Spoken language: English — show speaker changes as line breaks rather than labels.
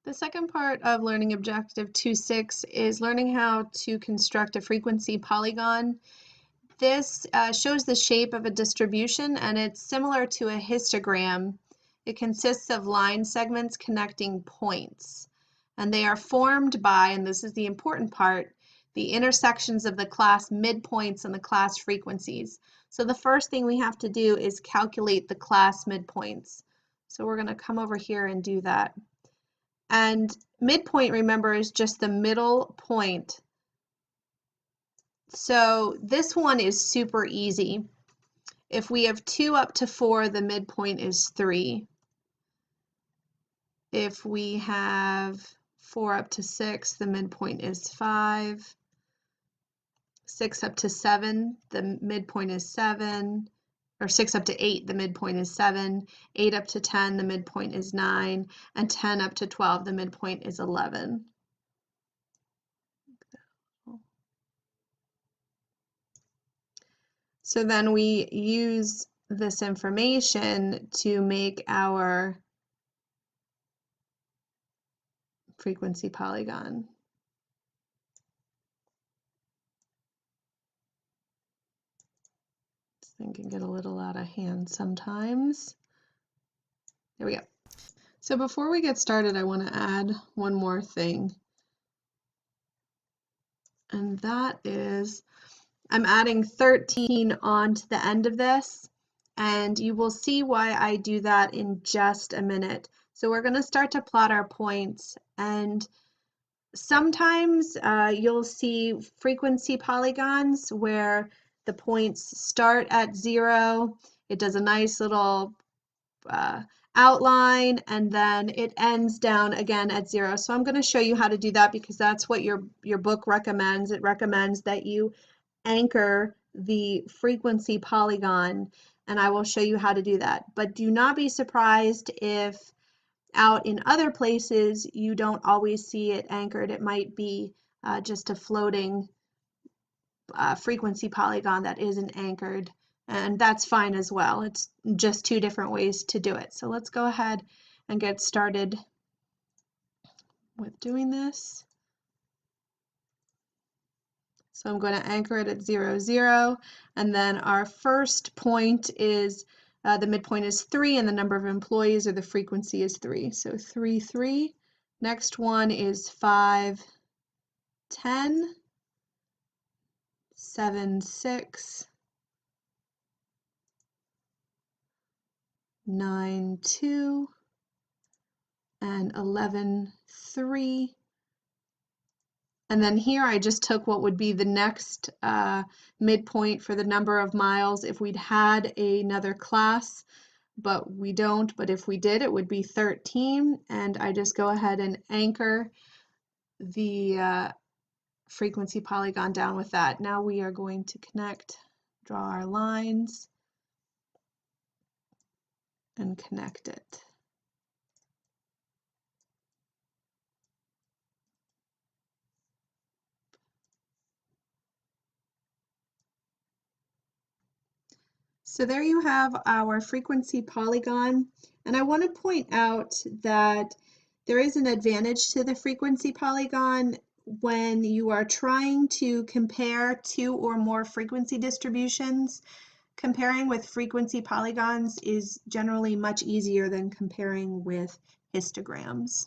The second part of learning Objective 2.6 is learning how to construct a frequency polygon. This shows the shape of a distribution, and it's similar to a histogram. It consists of line segments connecting points, and they are formed by, and this is the important part, the intersections of the class midpoints and the class frequencies. So the first thing we have to do is calculate the class midpoints. So we're going to come over here and do that. And midpoint, remember, is just the middle point. So this one is super easy. If we have 2 up to 4, the midpoint is 3. If we have 4 up to 6, the midpoint is 5. 6 up to 7, the midpoint is 7. Or 6 up to 8, the midpoint is 7. 8 up to 10, the midpoint is 9. And 10 up to 12, the midpoint is 11. So then we use this information to make our frequency polygon. This thing can get a little out of hand sometimes. There we go. So before we get started, I want to add one more thing. And that is, I'm adding 13 onto the end of this, and you will see why I do that in just a minute. So we're going to start to plot our points, and sometimes you'll see frequency polygons where the points start at 0. It does a nice little outline, and then it ends down again at 0. So I'm going to show you how to do that because that's what your book recommends. It recommends that you anchor the frequency polygon, and I will show you how to do that. But do not be surprised if out in other places you don't always see it anchored. It might be just a floating frequency polygon that isn't anchored, and that's fine as well. It's just 2 different ways to do it. So let's go ahead and get started with doing this. So I'm going to anchor it at 0, 0, and then our first point is the midpoint is 3, and the number of employees or the frequency is 3. So 3, 3. Next one is 5, 10, 7, 6, 9, 2, and 11, 3. And then here I just took what would be the next midpoint for the number of miles if we'd had another class, but we don't. But if we did, it would be 13. And I just go ahead and anchor the frequency polygon down with that. Now we are going to draw our lines, and connect it. So there you have our frequency polygon, and I want to point out that there is an advantage to the frequency polygon when you are trying to compare 2 or more frequency distributions. Comparing with frequency polygons is generally much easier than comparing with histograms.